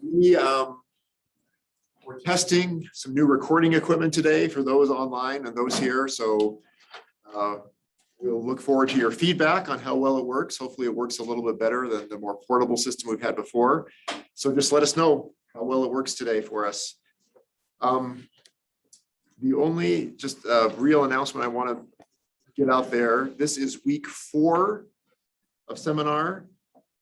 We're testing some new recording equipment today for those online and those here. So we'll look forward to your feedback on how well it works. Hopefully it works a little bit better than the more portable system we've had before. So just let us know how well it works today for us. The only just real announcement I want to get out there, this is week 4 of seminar.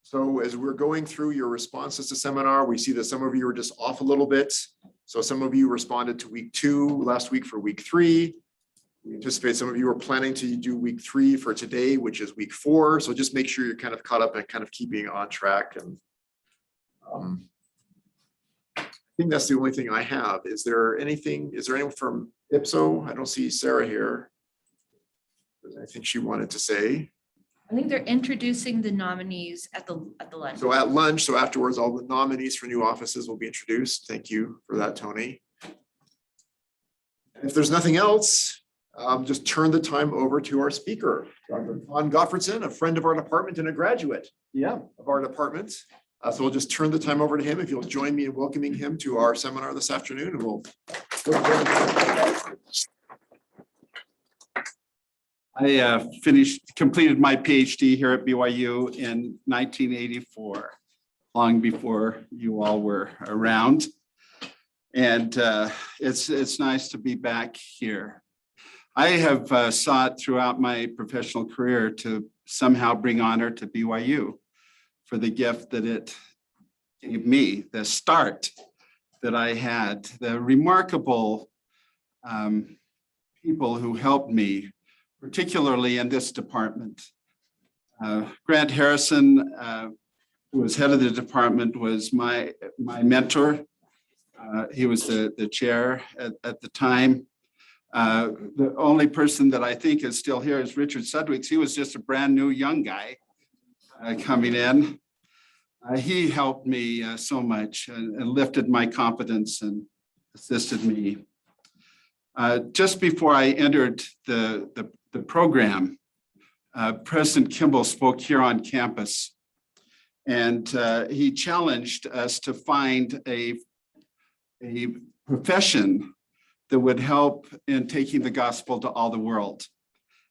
So as we're going through your responses to seminar, we see that some of you are just off a little bit. So some of you responded to week 2 last week for week 3. We anticipate some of you are planning to do week 3 for today, which is week 4. So just make sure you're kind of caught up and kind of keeping on track. And I think that's the only thing I have. Is there anything from Ipso? I don't see Sarah here. I think she wanted to say. I think they're introducing the nominees at the lunch. So at lunch, so afterwards, all the nominees for new offices will be introduced. Thank you for that, Tony. If there's nothing else, just turn the time over to our speaker, Dr. Gottfredson, a friend of our department and a graduate of our department. So we'll just turn the time over to him. If you'll join me in welcoming him to our seminar this afternoon, and we'll. I completed my PhD here at BYU in 1984, long before you all were around. And it's nice to be back here. I have sought throughout my professional career to somehow bring honor to BYU for the gift that it gave me, the start that I had, the remarkable people who helped me, particularly in this department. Grant Harrison, who was head of the department, was my mentor. He was the chair at the time. The only person that I think is still here is Richard Sudwicks. He was just a brand new young guy coming in. He helped me so much and lifted my confidence and assisted me. Just before I entered the program, President Kimball spoke here on campus, and he challenged us to find a profession that would help in taking the gospel to all the world.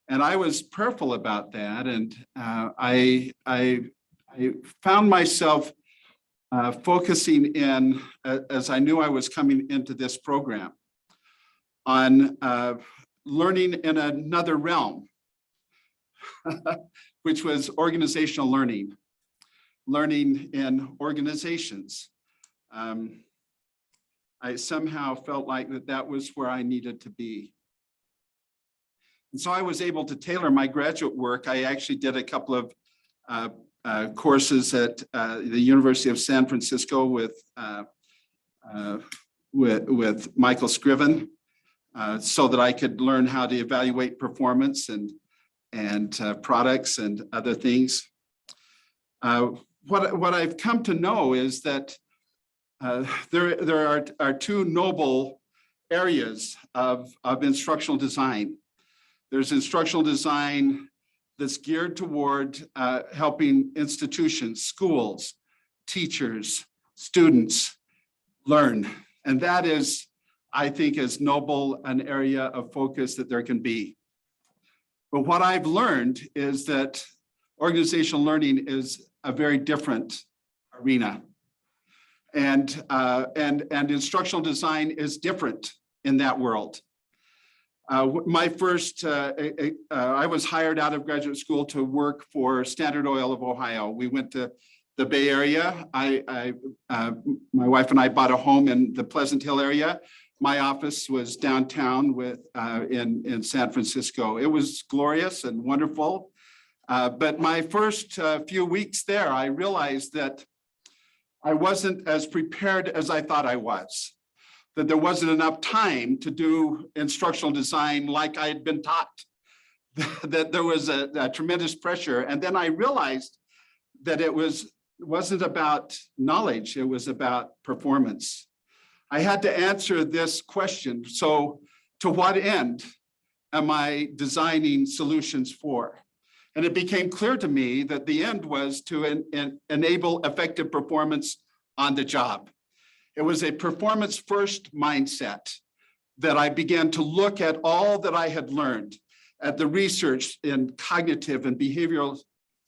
And I was prayerful about that, and I found myself focusing in, as I knew I was coming into this program, on learning in another realm, which was organizational learning in organizations. I somehow felt like that was where I needed to be. And so I was able to tailor my graduate work. I actually did a couple of courses at the University of San Francisco with Michael Scriven, so that I could learn how to evaluate performance and products and other things. What I've come to know is that there are 2 noble areas of instructional design. There's instructional design that's geared toward helping institutions, schools, teachers, students learn. And that is, I think, as noble an area of focus that there can be. But what I've learned is that organizational learning is a very different arena. And instructional design is different in that world. I was hired out of graduate school to work for Standard Oil of Ohio. We went to the Bay Area. My wife and I bought a home in the Pleasant Hill area. My office was downtown in San Francisco. It was glorious and wonderful. But my first few weeks there, I realized that I wasn't as prepared as I thought I was, that there wasn't enough time to do instructional design like I had been taught, that there was a tremendous pressure. And then I realized that it wasn't about knowledge, it was about performance. I had to answer this question. So to what end am I designing solutions for? And it became clear to me that the end was to enable effective performance on the job. It was a performance first mindset that I began to look at all that I had learned, at the research in cognitive and behavioral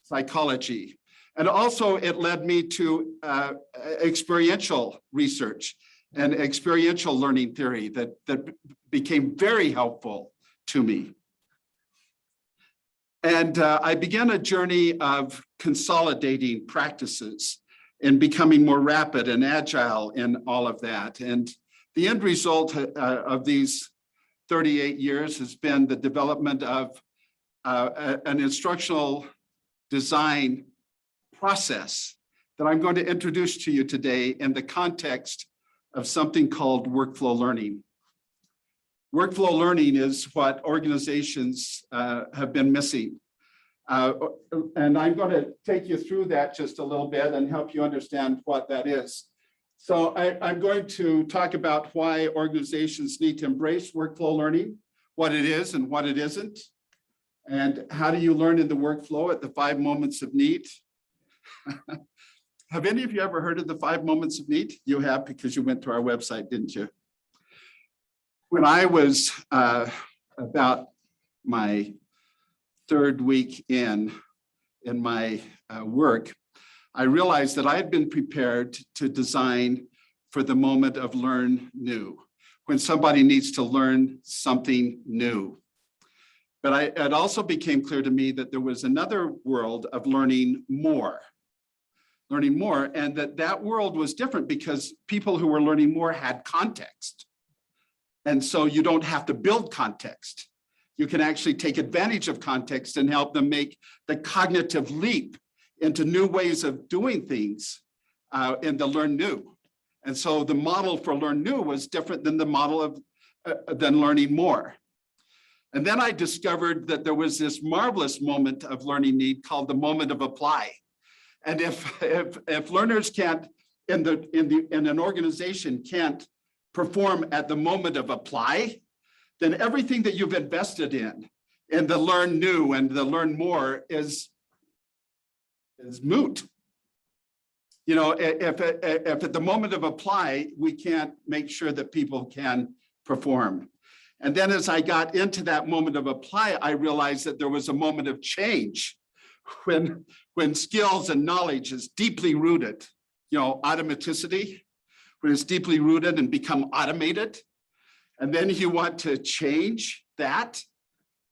psychology. And also it led me to experiential research and experiential learning theory that became very helpful to me. And I began a journey of consolidating practices and becoming more rapid and agile in all of that. And the end result of these 38 years has been the development of an instructional design process that I'm going to introduce to you today in the context of something called workflow learning. Workflow learning is what organizations have been missing. And I'm going to take you through that just a little bit and help you understand what that is. So I'm going to talk about why organizations need to embrace workflow learning, what it is and what it isn't, and how do you learn in the workflow at the 5 moments of need. Have any of you ever heard of the 5 moments of need? You have, because you went to our website, didn't you? When I was about my 3rd week in my work, I realized that I had been prepared to design for the moment of learn new, when somebody needs to learn something new. But it also became clear to me that there was another world of learning more, and that world was different because people who were learning more had context. And so you don't have to build context. You can actually take advantage of context and help them make the cognitive leap into new ways of doing things in the learn new. And so the model for learn new was different than the model of than learning more. And then I discovered that there was this marvelous moment of learning need called the moment of apply. And if learners can't in an organization can't perform at the moment of apply, then everything that you've invested in the learn new and the learn more is moot. You know, if at the moment of apply, we can't make sure that people can perform. And then as I got into that moment of apply, I realized that there was a moment of change when skills and knowledge is deeply rooted, you know, automaticity, when it's deeply rooted and become automated. And then you want to change that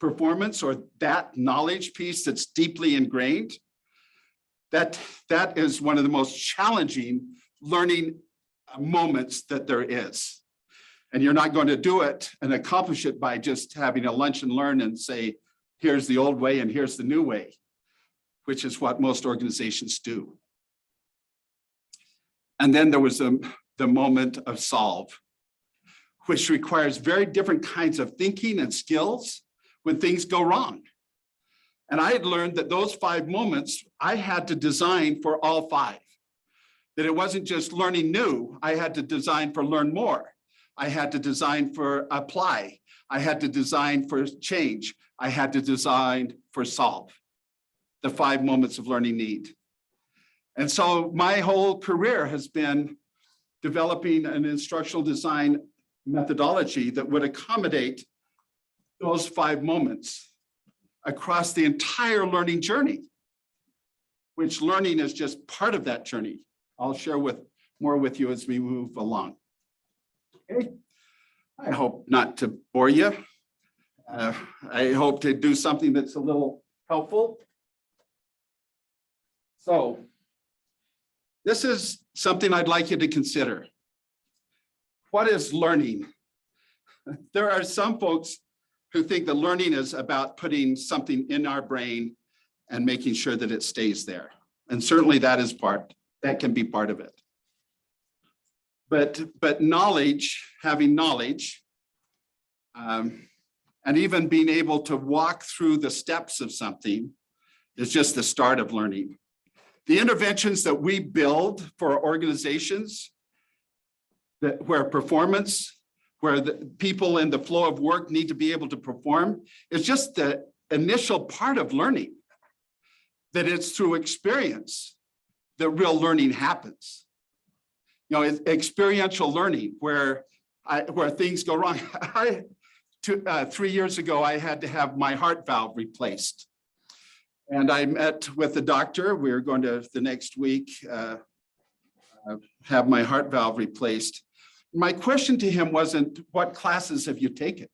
performance or that knowledge piece that's deeply ingrained. That is one of the most challenging learning moments that there is. And you're not going to do it and accomplish it by just having a lunch and learn and say, here's the old way and here's the new way, which is what most organizations do. And then there was the moment of solve, which requires very different kinds of thinking and skills when things go wrong. And I had learned that those 5 moments, I had to design for all 5. That it wasn't just learning new, I had to design for learn more. I had to design for apply. I had to design for change. I had to design for solve. The 5 moments of learning need. And so my whole career has been developing an instructional design methodology that would accommodate those 5 moments across the entire learning journey, which learning is just part of that journey. I'll share more with you as we move along. Okay. I hope not to bore you. I hope to do something that's a little helpful. So this is something I'd like you to consider. What is learning? There are some folks who think that learning is about putting something in our brain and making sure that it stays there. And certainly that can be part of it. But knowledge, having knowledge, and even being able to walk through the steps of something is just the start of learning. The interventions that we build for organizations where performance, where the people in the flow of work need to be able to perform, is just the initial part of learning. That it's through experience that real learning happens. it's experiential learning where things go wrong. 3 years ago, I had to have my heart valve replaced. And I met with the doctor. We were going to the next week have my heart valve replaced. My question to him wasn't, what classes have you taken?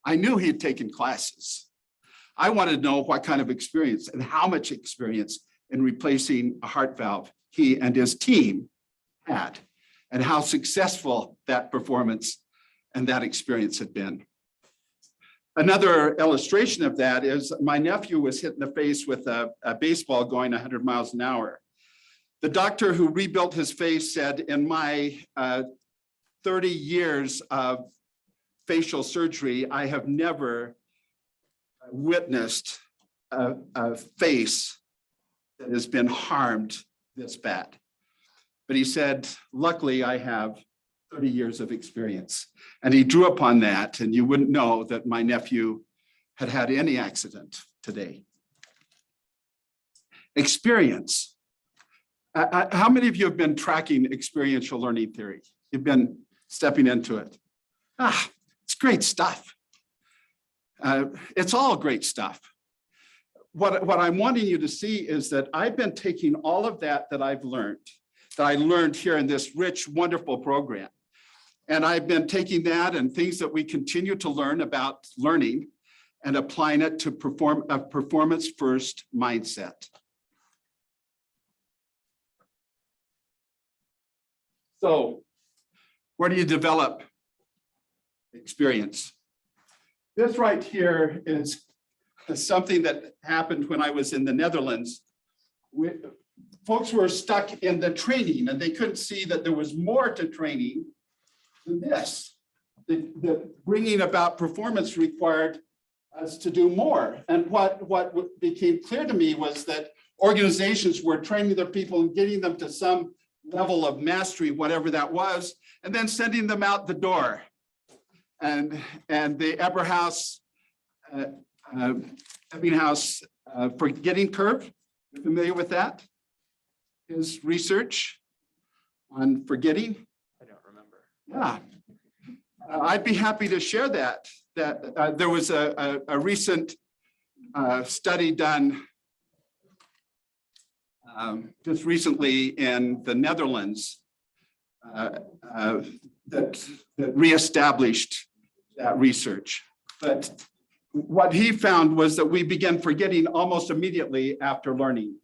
I knew he had taken classes. I wanted to know what kind of experience and how much experience in replacing a heart valve he and his team had, and how successful that performance and that experience had been. Another illustration of that is my nephew was hit in the face with a baseball going 100 miles an hour. The doctor who rebuilt his face said, in my 30 years of facial surgery, I have never witnessed a face that has been harmed this bad. But he said, luckily, I have 30 years of experience. And he drew upon that, and you wouldn't know that my nephew had had any accident today. Experience. How many of you have been tracking experiential learning theory? You've been stepping into it. It's great stuff. It's all great stuff. What I'm wanting you to see is that I've been taking all of that I've learned, that I learned here in this rich, wonderful program. And I've been taking that and things that we continue to learn about learning and applying it to a performance-first mindset. So, where do you develop experience? This right here is something that happened when I was in the Netherlands. Folks were stuck in the training and they couldn't see that there was more to training than this. The bringing about performance required us to do more. And what became clear to me was that organizations were training their people and getting them to some level of mastery, whatever that was, and then sending them out the door. And the Ebbinghaus forgetting curve, you familiar with that? His research on forgetting? I don't remember. Yeah. I'd be happy to share that. There was a recent study done just recently in the Netherlands that reestablished that research. But what he found was that we begin forgetting almost immediately after learning,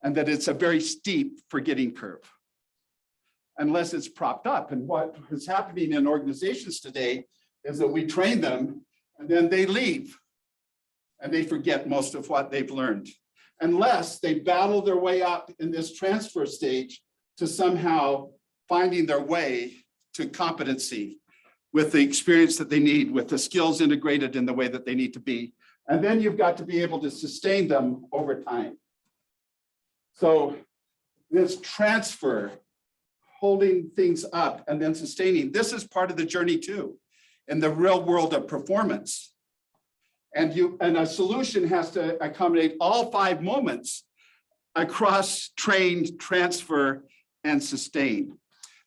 and that it's a very steep forgetting curve unless it's propped up. And what is happening in organizations today is that we train them and then they leave and they forget most of what they've learned, unless they battle their way up in this transfer stage to somehow finding their way to competency with the experience that they need, with the skills integrated in the way that they need to be. And then you've got to be able to sustain them over time. So this transfer, holding things up and then sustaining, this is part of the journey too, in the real world of performance. And a solution has to accommodate all 5 moments across train, transfer, and sustain.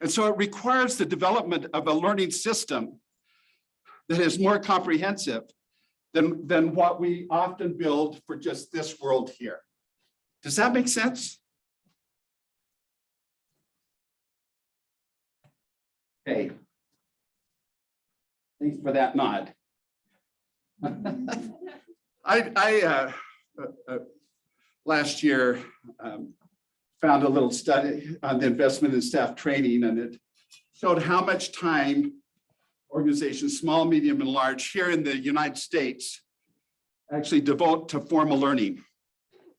And so it requires the development of a learning system that is more comprehensive than what we often build for just this world here. Does that make sense? Okay. Thanks for that nod. I last year found a little study on the investment in staff training, and it showed how much time organizations, small, medium, and large, here in the United States actually devote to formal learning.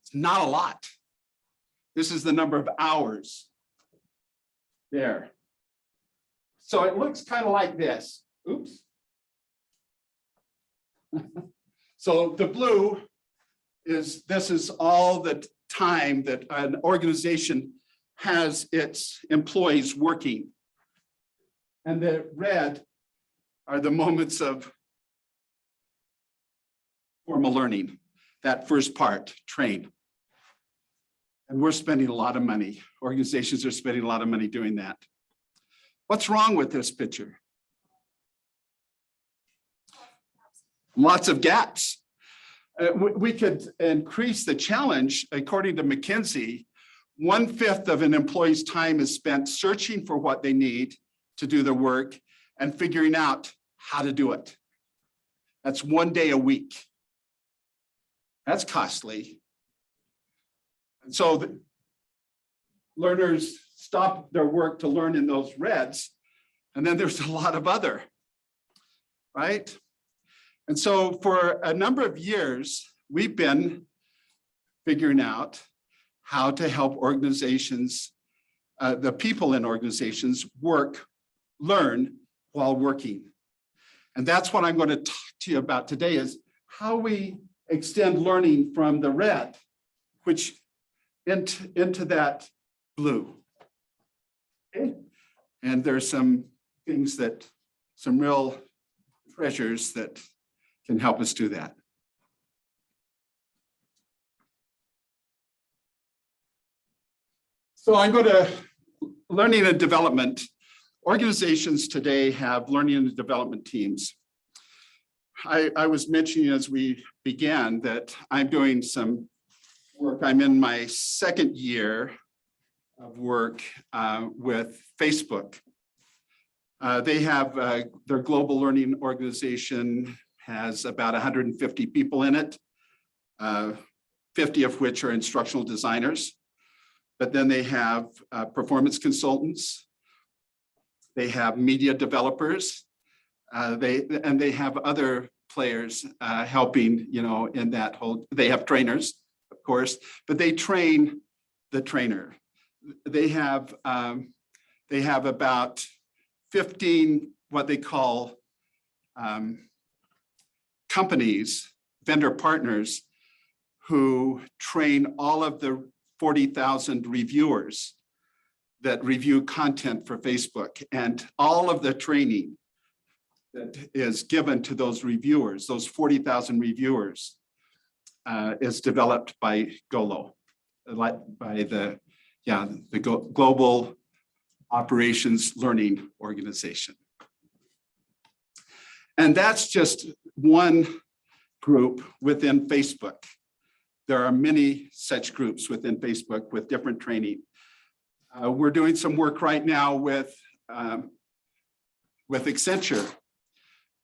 It's not a lot. This is the number of hours there. So it looks kind of like this. Oops. So the blue is, this is all the time that an organization has its employees working. And the red are the moments of formal learning, that first part, train. And we're spending a lot of money. Organizations are spending a lot of money doing that. What's wrong with this picture? Lots of gaps. We could increase the challenge. According to McKinsey, 1/5 of an employee's time is spent searching for what they need to do their work and figuring out how to do it. That's 1 day a week. That's costly. And so the learners stop their work to learn in those reds, and then there's a lot of other, right? And so for a number of years, we've been figuring out how to help organizations, the people in organizations learn while working. And that's what I'm going to talk to you about today, is how we extend learning from the red, which into that blue. Okay. And there's some things that, some real treasures that can help us do that. So I'm going to learning and development. Organizations today have learning and development teams. I was mentioning as we began that I'm doing some work. I'm in my second year of work with Facebook. They have their global learning organization has about 150 people in it, 50 of which are instructional designers. But then they have performance consultants. They have media developers. They have other players helping, in that whole, they have trainers, of course, but they train the trainer. They have about 15, what they call companies, vendor partners, who train all of the 40,000 reviewers that review content for Facebook, and all of the training that is given to those reviewers, those 40,000 reviewers, is developed by GOLO, by the Global Operations Learning Organization. And that's just one group within Facebook. There are many such groups within Facebook with different training. We're doing some work right now with Accenture,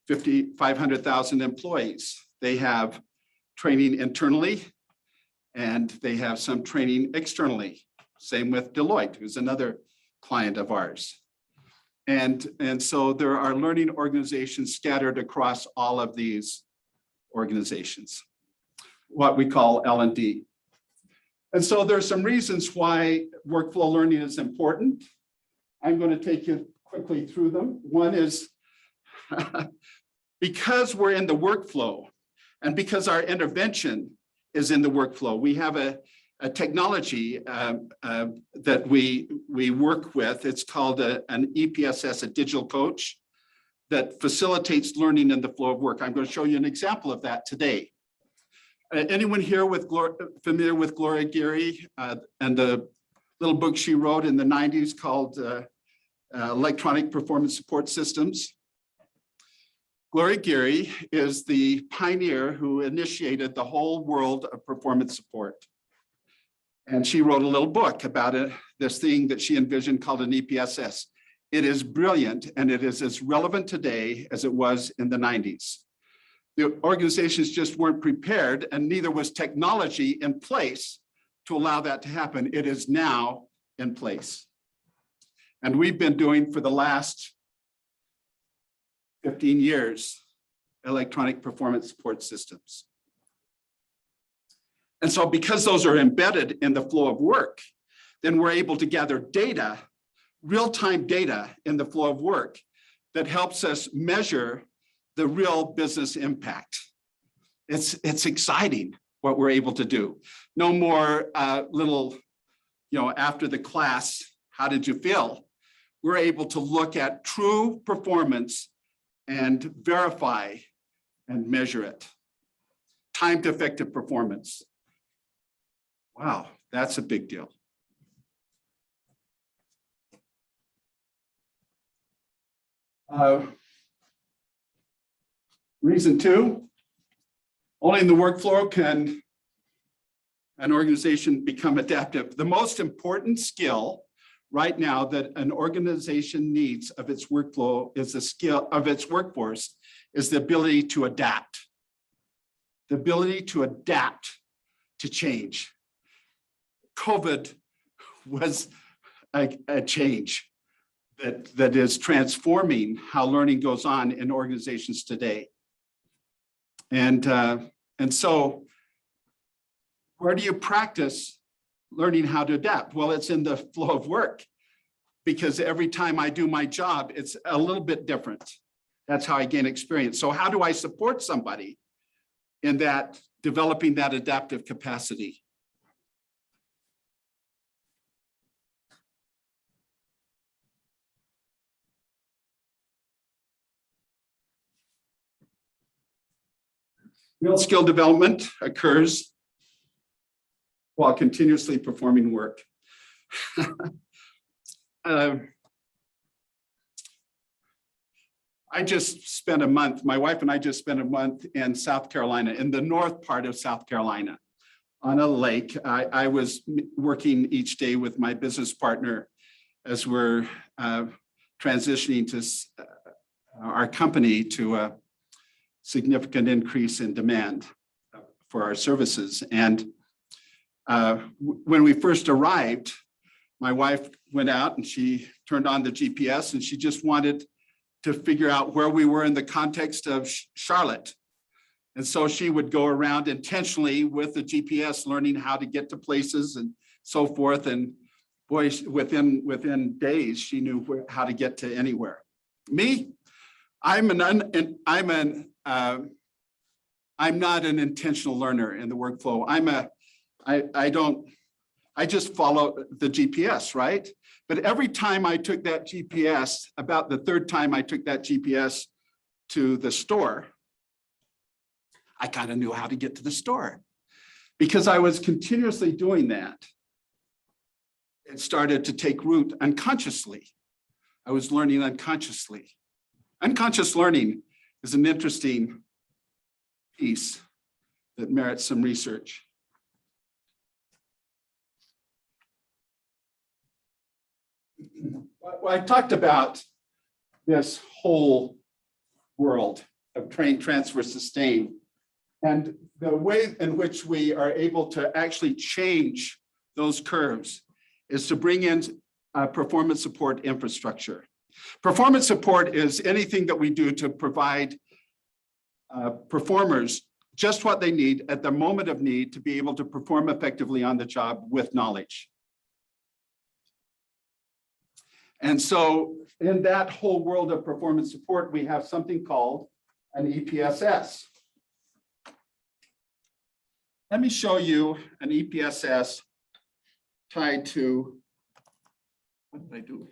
500,000 employees. They have training internally, and they have some training externally. Same with Deloitte, who's another client of ours. And so there are learning organizations scattered across all of these organizations, what we call L&D. And so there's some reasons why workflow learning is important. I'm going to take you quickly through them. One is because we're in the workflow, and because our intervention is in the workflow, we have a technology that we work with. It's called an EPSS, a digital coach, that facilitates learning in the flow of work. I'm going to show you an example of that today. Anyone here familiar with Gloria Geary and the little book she wrote in the 90s called Electronic Performance Support Systems? Gloria Geary is the pioneer who initiated the whole world of performance support. And she wrote a little book about this thing that she envisioned called an EPSS. It is brilliant, and it is as relevant today as it was in the 90s. The organizations just weren't prepared, and neither was technology in place to allow that to happen. It is now in place. And we've been doing for the last 15 years, electronic performance support systems. And so because those are embedded in the flow of work, then we're able to gather data, real-time data in the flow of work that helps us measure the real business impact. It's exciting what we're able to do. No more little, after the class, how did you feel? We're able to look at true performance and verify and measure it. Time to effective performance. Wow, That's a big deal. Reason 2, only in the workflow can an organization become adaptive. The most important skill right now that an organization needs of its workflow is the skill of its workforce is the ability to adapt. The ability to adapt to change. COVID was a change that is transforming how learning goes on in organizations today. And so where do you practice learning how to adapt? Well, it's in the flow of work, because every time I do my job, it's a little bit different. That's how I gain experience. So how do I support somebody in that, developing that adaptive capacity? Real skill development occurs while continuously performing work. I just spent a month, my wife and I just spent a month in South Carolina, in the north part of South Carolina, on a lake. I was working each day with my business partner as we're transitioning to our company to a significant increase in demand for our services. And when we first arrived, my wife went out and she turned on the GPS and she just wanted to figure out where we were in the context of Charlotte. And so she would go around intentionally with the GPS, learning how to get to places and so forth. And boy, within days, she knew how to get to anywhere. Me, I'm not an intentional learner in the workflow. I just follow the GPS, right? But every time I took that GPS, about the third time I took that GPS to the store, I kind of knew how to get to the store because I was continuously doing that. It started to take root unconsciously. I was learning unconsciously. Unconscious learning is an interesting piece that merits some research. Well, I talked about this whole world of train, transfer, sustain, and the way in which we are able to actually change those curves is to bring in performance support infrastructure. Performance support is anything that we do to provide performers just what they need at the moment of need to be able to perform effectively on the job with knowledge. And so in that whole world of performance support, we have something called an EPSS. Let me show you an EPSS tied to, what did I do?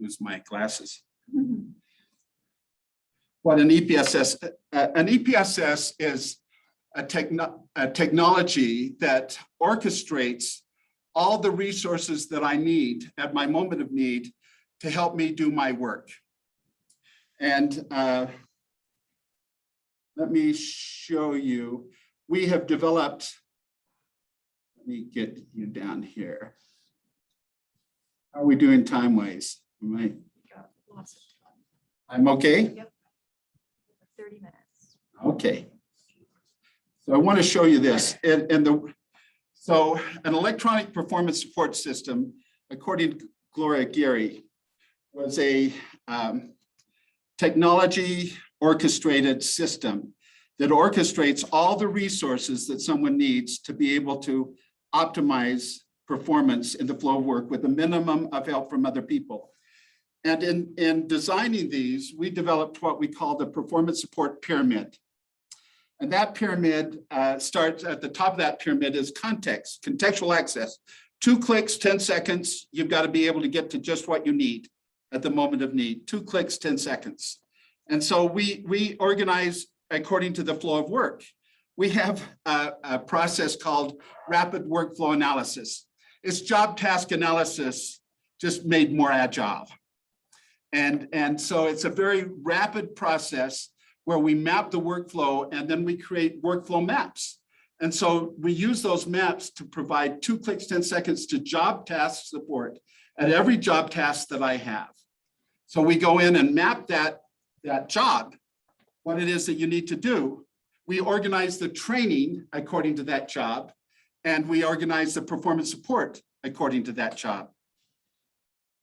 Lose my glasses. What an EPSS is a technology that orchestrates all the resources that I need at my moment of need to help me do my work. And let me show you, we have developed, let me get you down here. How are we doing time-wise? I'm okay? Yep. 30 minutes. Okay. So I want to show you this. So an electronic performance support system, according to Gloria Gary, was a technology orchestrated system that orchestrates all the resources that someone needs to be able to optimize performance in the flow of work with a minimum of help from other people. And in designing these, we developed what we call the performance support pyramid. And that pyramid starts at the top of that pyramid is context, contextual access. 2 clicks, 10 seconds, you've got to be able to get to just what you need at the moment of need. 2 clicks, 10 seconds. And so we organize according to the flow of work. we have a process called rapid workflow analysis. It's job task analysis, just made more agile. And so it's a very rapid process where we map the workflow and then we create workflow maps. And so we use those maps to provide 2 clicks, 10 seconds to job task support at every job task that I have. So we go in and map that job, what it is that you need to do. We organize the training according to that job, and we organize the performance support according to that job.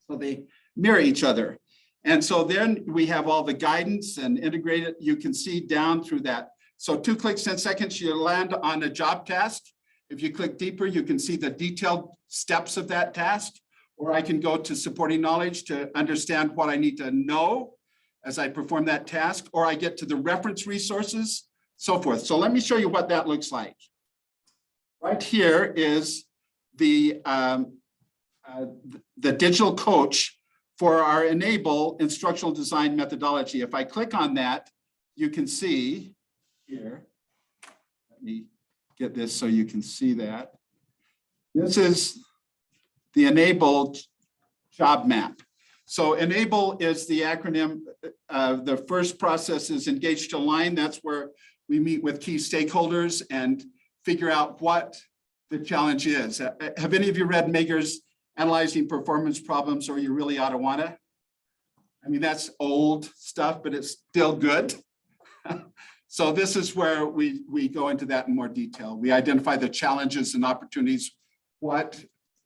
So they mirror each other. And so then we have all the guidance and integrate it. You can see down through that. So 2 clicks, 10 seconds, you land on a job task. If you click deeper, you can see the detailed steps of that task, or I can go to supporting knowledge to understand what I need to know as I perform that task, or I get to the reference resources, so forth. So let me show you what that looks like. Right here is the digital coach for our Enable instructional design methodology. If I click on that, you can see here, let me get this so you can see that. This is the Enable job map. So Enable is the acronym. The first process is engage to align. That's where we meet with key stakeholders and figure out what the challenge is. Have any of you read Mager's Analyzing Performance Problems, or You Really Ought to Wanna? I mean, that's old stuff, but it's still good. So this is where we go into that in more detail. We identify the challenges and opportunities, what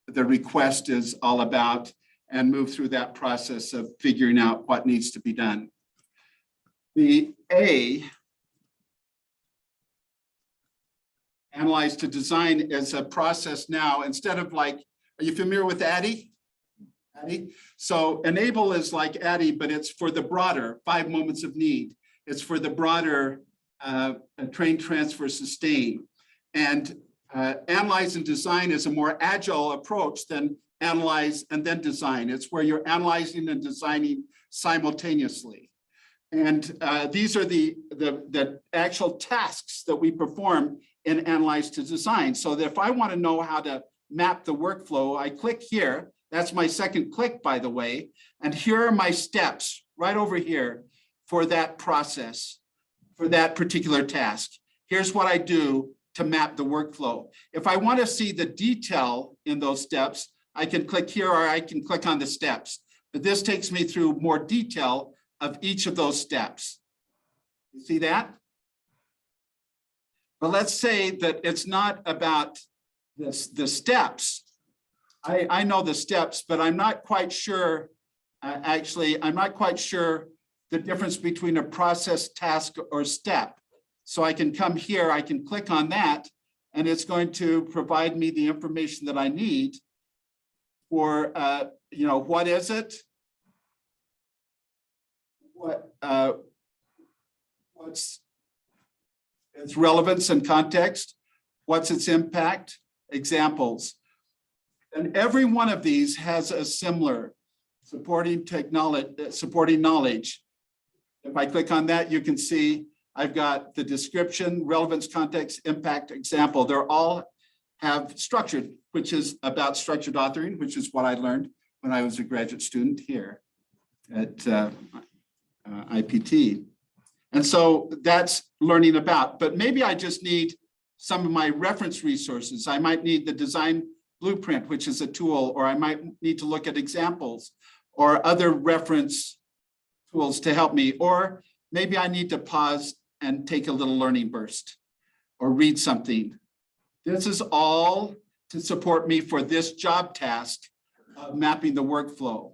the request is all about, and move through that process of figuring out what needs to be done. The A, analyze to design, is a process now. Instead of like, are you familiar with ADDIE? ADDIE? So Enable is like ADDIE, but it's for the broader 5 moments of need. It's for the broader train, transfer, sustain. And analyze and design is a more agile approach than analyze and then design. It's where you're analyzing and designing simultaneously. And these are the actual tasks that we perform in analyze to design. So that if I want to know how to map the workflow, I click here. That's my second click, by the way. And here are my steps right over here for that process, for that particular task. Here's what I do to map the workflow. If I want to see the detail in those steps, I can click here, or I can click on the steps. But this takes me through more detail of each of those steps. You see that? But let's say that it's not about the steps. I know the steps, but I'm not quite sure, I'm not quite sure the difference between a process, task, or step. So I can come here, I can click on that, and it's going to provide me the information that I need for, what is it? What's its relevance and context? What's its impact? Examples. And every one of these has a similar supporting knowledge. If I click on that, you can see I've got the description, relevance, context, impact, example. They're all have structured, which is about structured authoring, which is what I learned when I was a graduate student here at IP&T. And so that's learning about, but maybe I just need some of my reference resources. I might need the design blueprint, which is a tool, or I might need to look at examples or other reference tools to help me, or maybe I need to pause and take a little learning burst or read something. This is all to support me for this job task of mapping the workflow.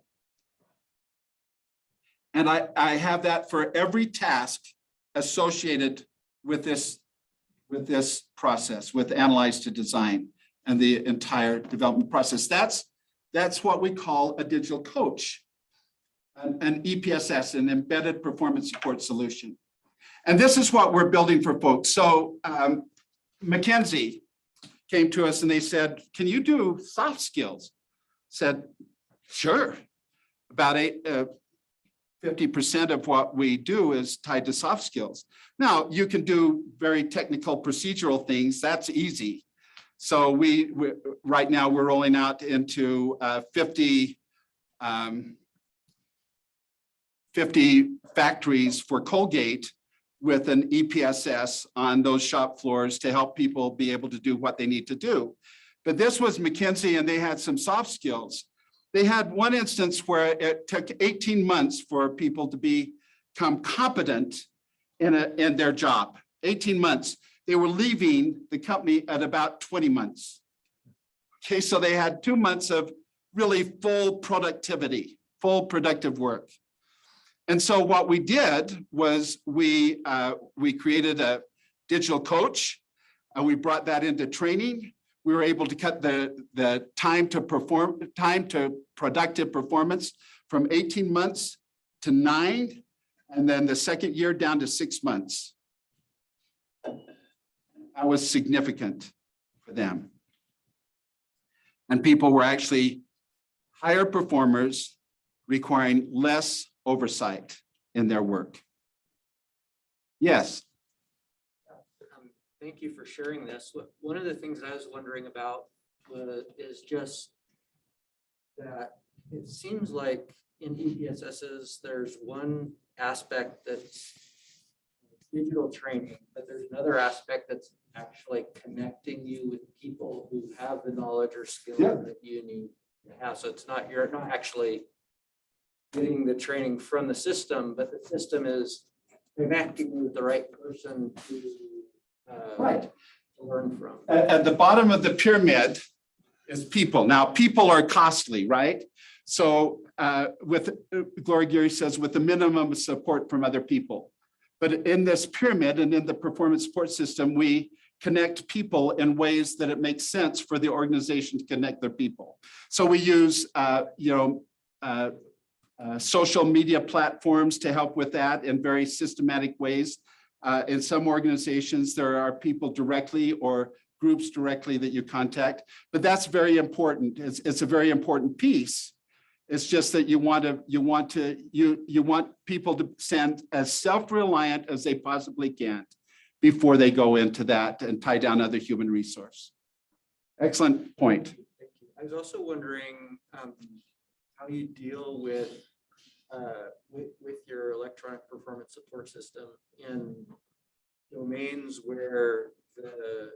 And I have that for every task associated with this process, with analyze to design and the entire development process. That's what we call a digital coach, an EPSS, an embedded performance support solution. And this is what we're building for folks. So McKinsey came to us and they said, can you do soft skills? Said, sure. About 50% of what we do is tied to soft skills. Now, you can do very technical procedural things. That's easy. So we right now we're rolling out into 50 factories for Colgate with an EPSS on those shop floors to help people be able to do what they need to do. But this was McKinsey, and they had some soft skills. They had one instance where it took 18 months for people to become competent in their job. 18 months. They were leaving the company at about 20 months. Okay, so they had 2 months of really full productivity, full productive work. And so what we did was we created a digital coach, and we brought that into training. We were able to cut the time to productive performance from 18 months to 9, and then the second year down to 6 months. That was significant for them. And people were actually higher performers requiring less oversight in their work. Yes. Thank you for sharing this. One of the things I was wondering about is just that it seems like in EPSSs, there's one aspect that's digital training, but there's another aspect that's actually connecting you with people who have the knowledge or skills that you need to have. So it's not, you're not actually getting the training from the system, but the system is connecting you with the right person to learn from. At the bottom of the pyramid is people. Now, people are costly, right? So with Gloria Geary says, with the minimum of support from other people. But in this pyramid and in the performance support system, we connect people in ways that it makes sense for the organization to connect their people. So we use, social media platforms to help with that in very systematic ways. In some organizations, there are people directly or groups directly that you contact, but that's very important. It's a very important piece. It's just that you want people to stand as self-reliant as they possibly can before they go into that and tie down other human resource. Excellent point. Thank you. I was also wondering how you deal with your electronic performance support system in domains where the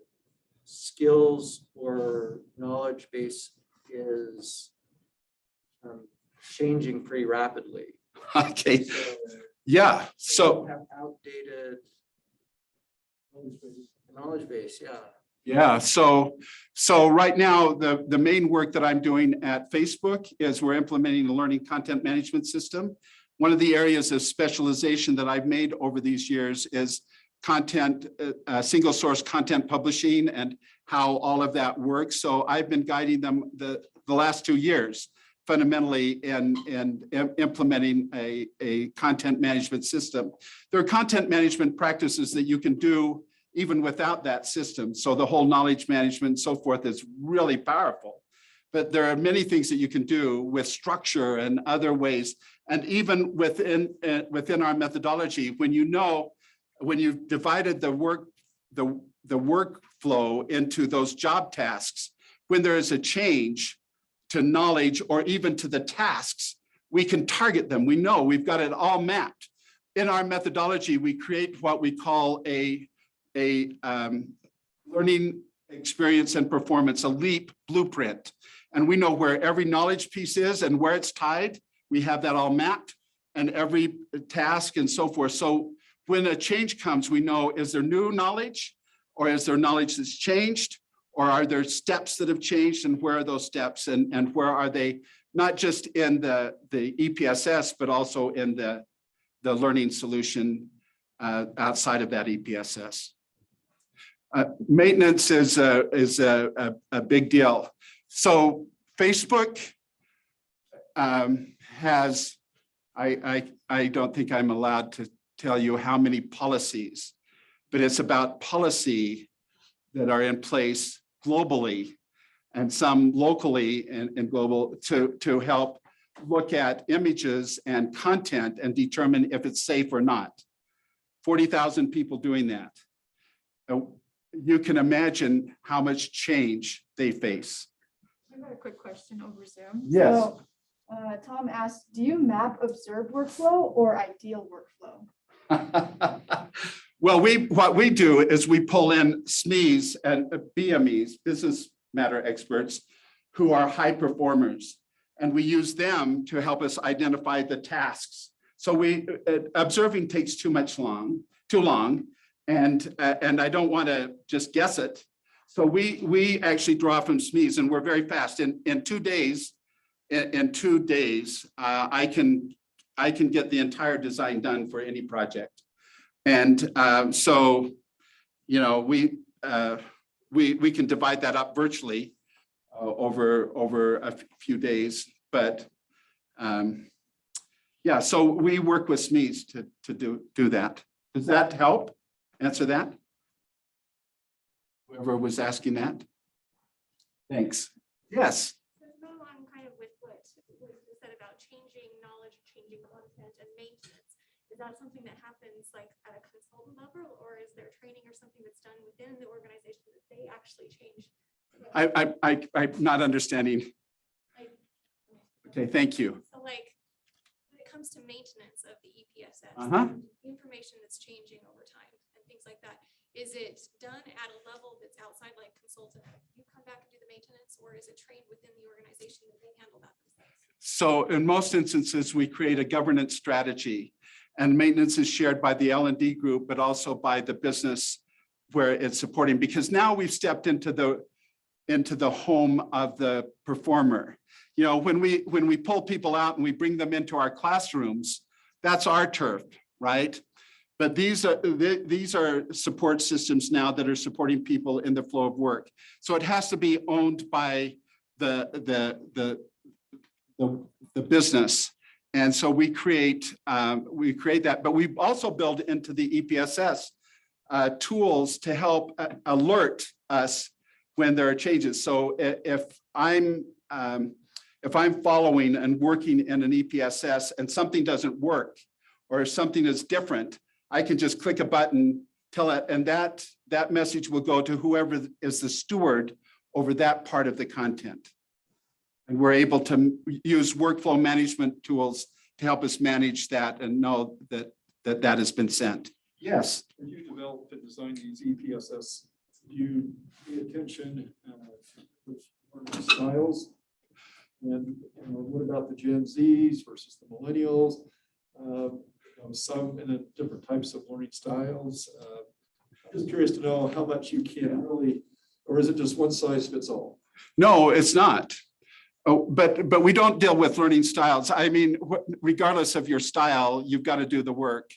skills or knowledge base is changing pretty rapidly. Okay. So, Yeah. So have outdated knowledge base. Yeah. yeah. So right now, the main work that I'm doing at Facebook is we're implementing a learning content management system. One of the areas of specialization that I've made over these years is content, single source content publishing and how all of that works. So I've been guiding them the last 2 years fundamentally in implementing a content management system. There are content management practices that you can do even without that system. So the whole knowledge management and so forth is really powerful. But there are many things that you can do with structure and other ways. And even within our methodology, when you've divided the workflow into those job tasks, when there is a change to knowledge or even to the tasks, we can target them. We know we've got it all mapped. In our methodology, we create what we call a learning experience and performance, a LEAP blueprint. And we know where every knowledge piece is and where it's tied. We have that all mapped and every task and so forth. So when a change comes, we know, is there new knowledge or is there knowledge that's changed? Or are there steps that have changed, and where are those steps, and where are they, not just in the EPSS, but also in the learning solution outside of that EPSS. Maintenance is a big deal. So Facebook has, I don't think I'm allowed to tell you how many policies, but it's about policy that are in place globally and some locally and global to help look at images and content and determine if it's safe or not. 40,000 people doing that. You can imagine how much change they face. I got a quick question over Zoom. Yes. So, Tom asked, do you map observed workflow or ideal workflow? Well, what we do is we pull in SMEs and BMEs, business matter experts, who are high performers, and we use them to help us identify the tasks. So observing takes too long, and I don't want to just guess it. So we actually draw from SMEs, and we're very fast. In 2 days, I can get the entire design done for any project. And so, you know, we can divide that up virtually over a few days, but yeah, so we work with SMEs to do that. Does that help answer that? Whoever was asking that? Thanks. Yes. Go along kind of with what you said about changing knowledge, changing content and maintenance. Is that something that happens like at a consultant level, or is there training or something that's done within the organization that they actually change? I'm not understanding. Okay, thank you. So like when it comes to maintenance of the EPSS, information that's changing over time and things like that, is it done at a level that's outside like consultant? You come back and do the maintenance, or is it trained within the organization that they handle that themselves? So in most instances, we create a governance strategy, and maintenance is shared by the L&D group, but also by the business where it's supporting, because now we've stepped into the home of the performer. You know, when we pull people out and we bring them into our classrooms, that's our turf, right? But these are support systems now that are supporting people in the flow of work. So it has to be owned by the business. And so we create that, but we also build into the EPSS tools to help alert us when there are changes. So if I'm following and working in an EPSS and something doesn't work, or if something is different, I can just click a button, tell it, and that message will go to whoever is the steward over that part of the content. And we're able to use workflow management tools to help us manage that and know that has been sent. Yes. When you develop and design these EPSS, do you pay attention to styles? And what about the Gen Zs versus the millennials? Some in different types of learning styles. I'm just curious to know how much you can really, or is it just one size fits all? No, it's not. Oh, but we don't deal with learning styles. I mean, regardless of your style, you've got to do the work.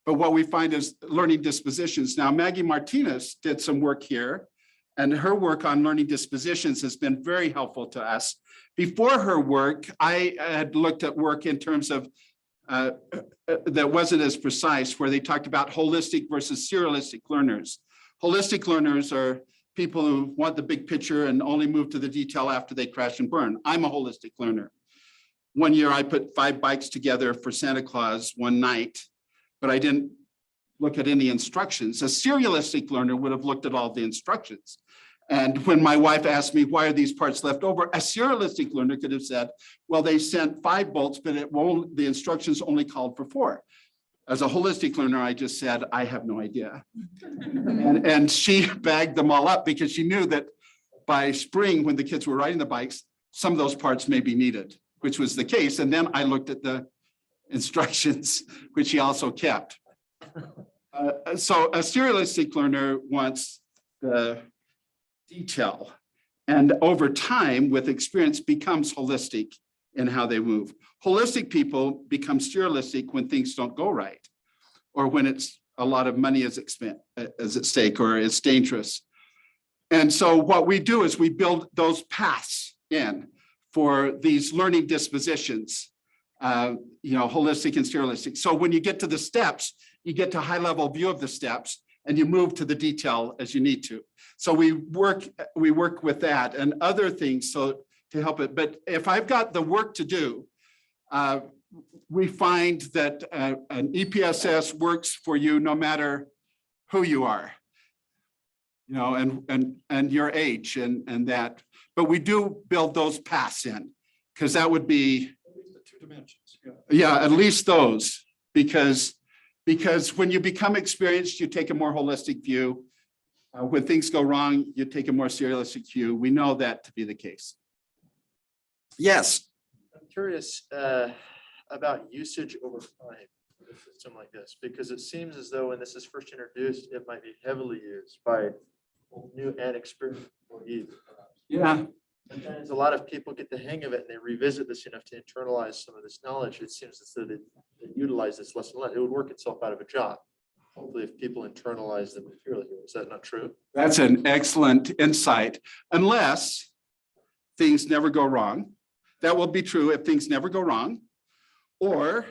But what we find is learning dispositions. Now, Maggie Martinez did some work here, and her work on learning dispositions has been very helpful to us. Before her work, I had looked at work in terms of that wasn't as precise, where they talked about holistic versus serialistic learners. Holistic learners are people who want the big picture and only move to the detail after they crash and burn. I'm a holistic learner. One year I put 5 bikes together for Santa Claus one night, but I didn't look at any instructions. A serialistic learner would have looked at all the instructions. And when my wife asked me, why are these parts left over? A serialistic learner could have said, well, they sent 5 bolts, but the instructions only called for 4. As a holistic learner, I just said, I have no idea. And she bagged them all up because she knew that by spring, when the kids were riding the bikes, some of those parts may be needed, which was the case. And then I looked at the instructions, which she also kept. So a serialistic learner wants the detail, and over time with experience becomes holistic in how they move. Holistic people become serialistic when things don't go right, or when it's a lot of money is at stake, or it's dangerous. And so what we do is we build those paths in for these learning dispositions, holistic and serialistic. So when you get to the steps, you get to high level view of the steps, and you move to the detail as you need to. So we work with that and other things so to help it. But if I've got the work to do, we find that an EPSS works for you no matter who you are, you know, and your age and that. But we do build those paths in, because that would be, At least the 2 dimensions, yeah. yeah, at least those, because when you become experienced, you take a more holistic view. When things go wrong, you take a more serialistic view. We know that to be the case. Yes. I'm curious about usage over time of a system like this, because it seems as though when this is first introduced, it might be heavily used by both new and experienced employees. Yeah. And as a lot of people get the hang of it and they revisit this enough to internalize some of this knowledge, it seems as though they utilize this less and less. It would work itself out of a job. Hopefully, if people internalize the material here. Is that not true? That's an excellent insight. Unless things never go wrong. That will be true if things never go wrong, or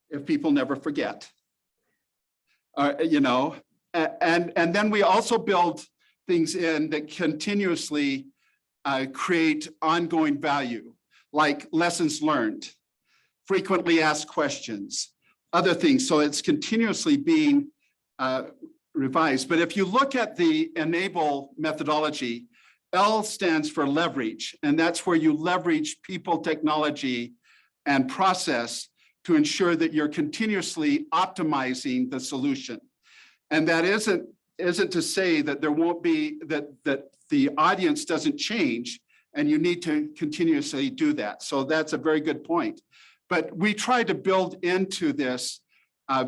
if people never forget. You know, and then we also build things in that continuously create ongoing value, like lessons learned, frequently asked questions, other things. So it's continuously being revised. But if you look at the enable methodology, L stands for leverage, and that's where you leverage people, technology, and process to ensure that you're continuously optimizing the solution. And that isn't to say that there won't be, that the audience doesn't change, and you need to continuously do that. So that's a very good point. But we try to build into this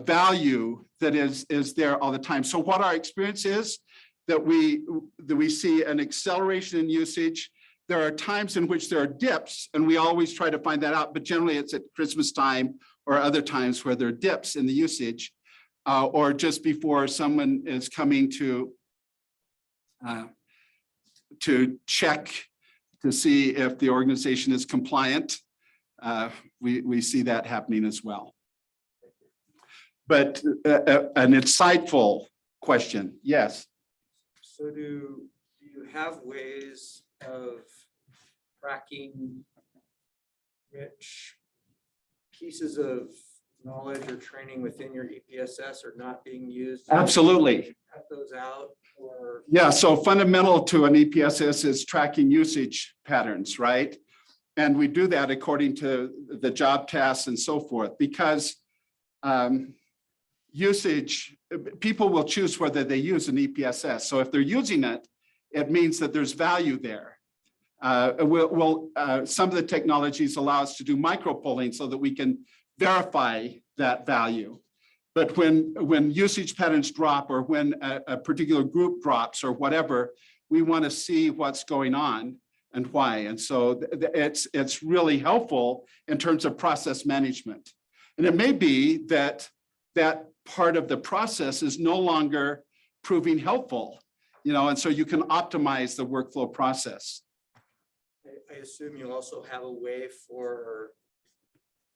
value that is there all the time. So what our experience is, that we see an acceleration in usage. There are times in which there are dips, and we always try to find that out, but generally it's at Christmas time or other times where there are dips in the usage, or just before someone is coming to check to see if the organization is compliant. We see that happening as well. But an insightful question, yes. So do you have ways of tracking which pieces of knowledge or training within your EPSS are not being used? Absolutely. Cut those out, or? Yeah, so fundamental to an EPSS is tracking usage patterns, right? And we do that according to the job tasks and so forth, because usage, people will choose whether they use an EPSS. So if they're using it, it means that there's value there. Some of the technologies allow us to do micro-polling so that we can verify that value. But when usage patterns drop, or when a particular group drops or whatever, we want to see what's going on and why. And so it's really helpful in terms of process management. And it may be that part of the process is no longer proving helpful, you know, and so you can optimize the workflow process. I assume you also have a way for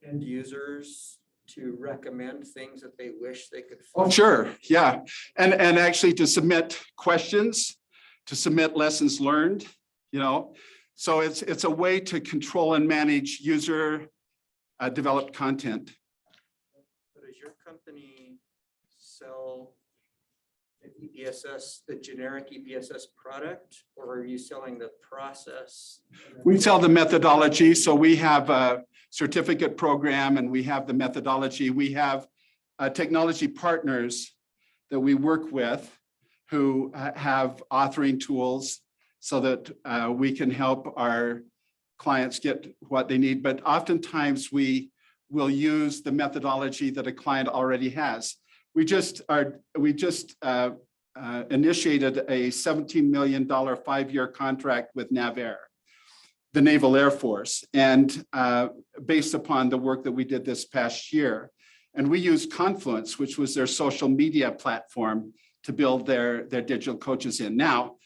end users to recommend things that they wish they could. Oh, sure. Yeah. And actually to submit questions, to submit lessons learned, you know, so it's a way to control and manage user developed content. But does your company sell an EPSS, the generic EPSS product, or are you selling the process? We sell the methodology. So we have a certificate program and we have the methodology. We have technology partners that we work with who have authoring tools so that we can help our clients get what they need. But oftentimes we will use the methodology that a client already has. We just initiated a $17 million 5-year contract with NavAir, the Naval Air Force, and based upon the work that we did this past year. And we used Confluence, which was their social media platform, to build their digital coaches in. Now,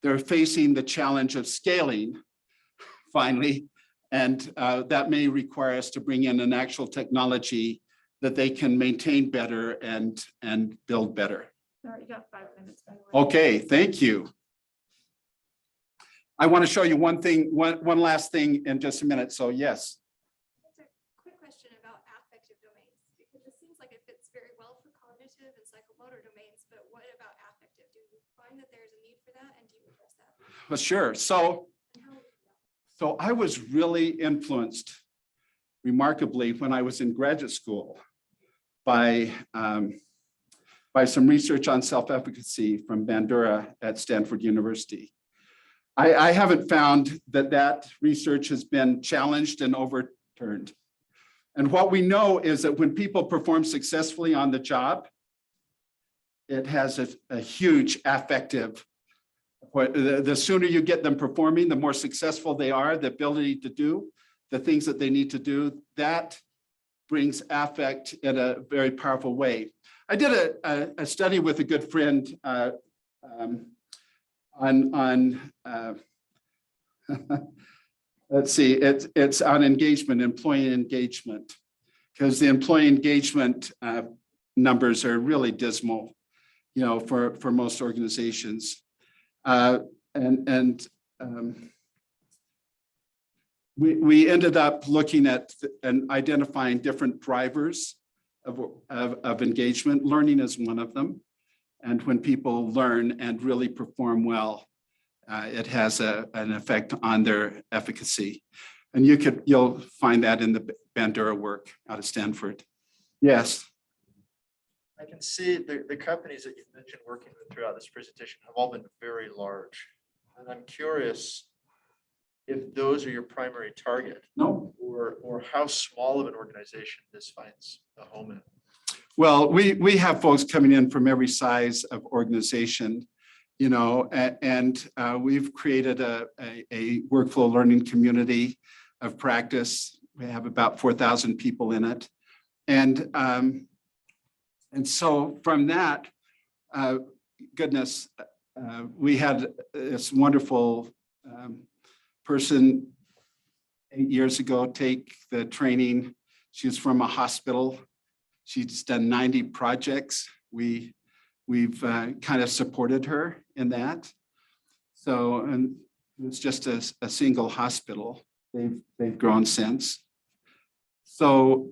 they're facing the challenge of scaling, finally, and that may require us to bring in an actual technology that they can maintain better and build better. Sorry, you got 5 minutes. By the way. Okay, thank you. I want to show you one last thing in just a minute. So yes. That's a quick question. motor domains, but what about affective? Do you find that there's a need for that, and do you address that? Well, sure. So And how I was really influenced remarkably when I was in graduate school by some research on self-efficacy from Bandura at Stanford University. I haven't found that research has been challenged and overturned. And what we know is that when people perform successfully on the job, it has a huge affective. The sooner you get them performing, the more successful they are, the ability to do the things that they need to do, that brings affect in a very powerful way. I did a study with a good friend let's see, it's on engagement, employee engagement, because the employee engagement numbers are really dismal, for most organizations. We ended up looking at and identifying different drivers of engagement. Learning is one of them. And when people learn and really perform well, it has an effect on their efficacy. And you'll find that in the Bandura work out of Stanford. Yes. I can see the companies that you've mentioned working with throughout this presentation have all been very large. And I'm curious if those are your primary target. No. Or how small of an organization this finds a home in. Well, we have folks coming in from every size of organization, and we've created a workflow learning community of practice. We have about 4,000 people in it. And so from that, we had this wonderful person 8 years ago take the training. She was from a hospital. She's done 90 projects. We've kind of supported her in that. So, and it's just a single hospital. They've grown since. So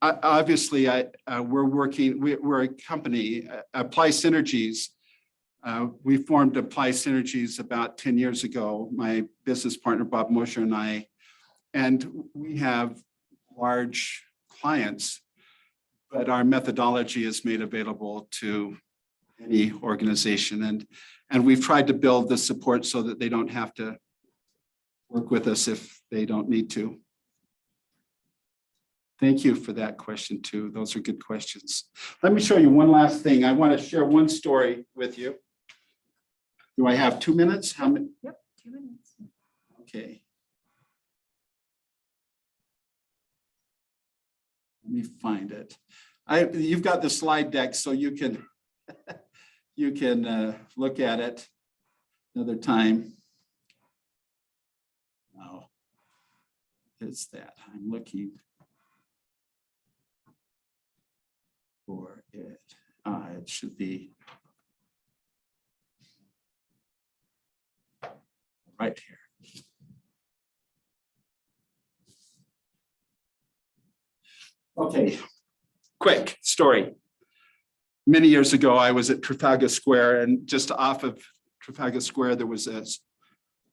obviously, we're a company, Apply Synergies. We formed Apply Synergies about 10 years ago, my business partner, Bob Mosher, and I, and we have large clients, but our methodology is made available to any organization. And we've tried to build the support so that they don't have to work with us if they don't need to. Thank you for that question too. Those are good questions. Let me show you one last thing. I want to share one story with you. Do I have 2 minutes? How many? Yep, 2 minutes. Okay. Let me find it. You've got the slide deck, so you can look at it another time. Oh, it's that I'm looking for it. It should be right here. Okay, quick story. Many years ago, I was at Trafalgar Square, and just off of Trafalgar Square, there was a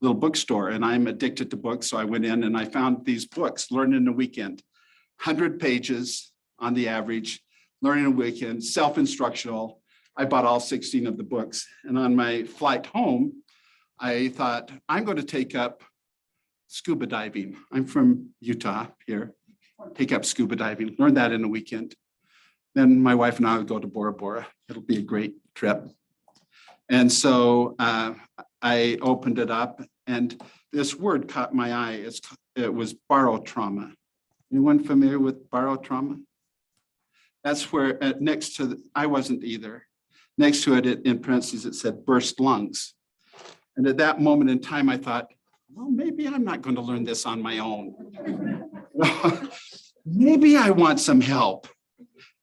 little bookstore, and I'm addicted to books. So I went in and I found these books, Learn in a Weekend, 100 pages on the average, Learn in a Weekend, self-instructional. I bought all 16 of the books. And on my flight home, I thought, I'm going to take up scuba diving. I'm from Utah here. Take up scuba diving, learn that in a weekend. Then my wife and I would go to Bora Bora. It'll be a great trip. And so I opened it up, and this word caught my eye. It was barotrauma. Anyone familiar with barotrauma? That's where next to, I wasn't either. Next to it, in parentheses, it said burst lungs. And at that moment in time, I thought, well, maybe I'm not going to learn this on my own. Maybe I want some help.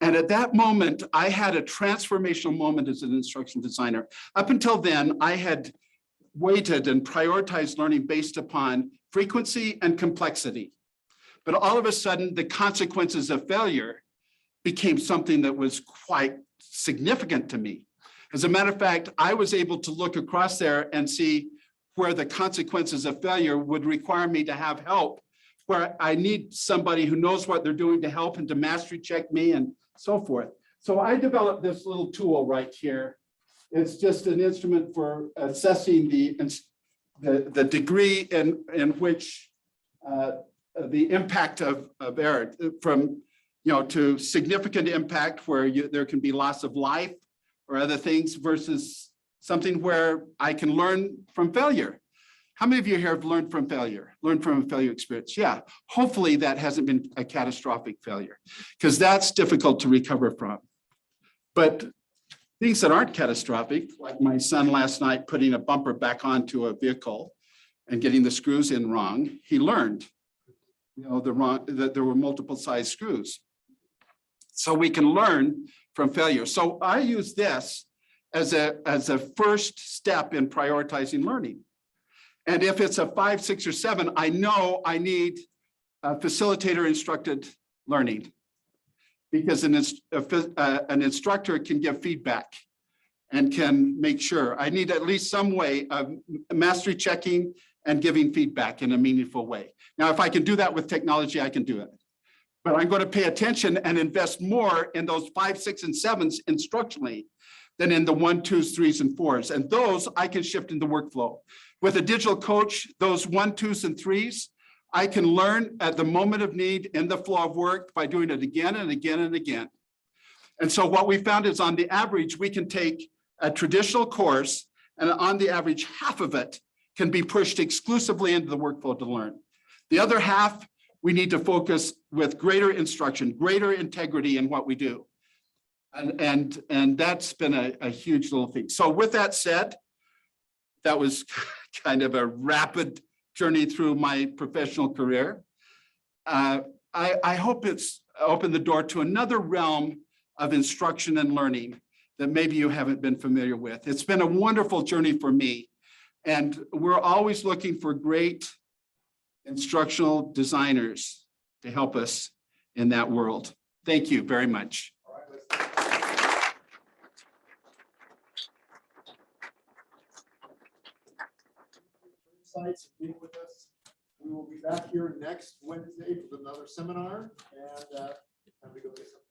And at that moment, I had a transformational moment as an instructional designer. Up until then, I had weighted and prioritized learning based upon frequency and complexity. But all of a sudden, the consequences of failure became something that was quite significant to me. As a matter of fact, I was able to look across there and see where the consequences of failure would require me to have help, where I need somebody who knows what they're doing to help and to mastery check me and so forth. So I developed this little tool right here. It's just an instrument for assessing the degree in which the impact of error, from to significant impact where there can be loss of life or other things, versus something where I can learn from failure. How many of you here have learned from failure, learned from a failure experience? Yeah, hopefully that hasn't been a catastrophic failure, because that's difficult to recover from. But things that aren't catastrophic, like my son last night putting a bumper back onto a vehicle and getting the screws in wrong, he learned, that there were multiple size screws. So we can learn from failure. So I use this as a first step in prioritizing learning. And if it's a 5, 6, or 7, I know I need a facilitator instructed learning, because an instructor can give feedback and can make sure. I need at least some way of mastery checking and giving feedback in a meaningful way. Now, if I can do that with technology, I can do it. But I'm going to pay attention and invest more in those 5, 6, and 7s instructionally than in the 1, 2s, 3s, and 4s. And those I can shift into workflow. With a digital coach, those 1, 2s, and 3s, I can learn at the moment of need in the flow of work by doing it again and again and again. And so what we found is, on the average, we can take a traditional course, and on the average, half of it can be pushed exclusively into the workflow to learn. The other half, we need to focus with greater instruction, greater integrity in what we do. And that's been a huge little thing. So with that said, that was kind of a rapid journey through my professional career. I hope it's opened the door to another realm of instruction and learning that maybe you haven't been familiar with. It's been a wonderful journey for me. And we're always looking for great instructional designers to help us in that world. Thank you very much. Insights, being with us. We will be back here next Wednesday with another seminar, and time to go get some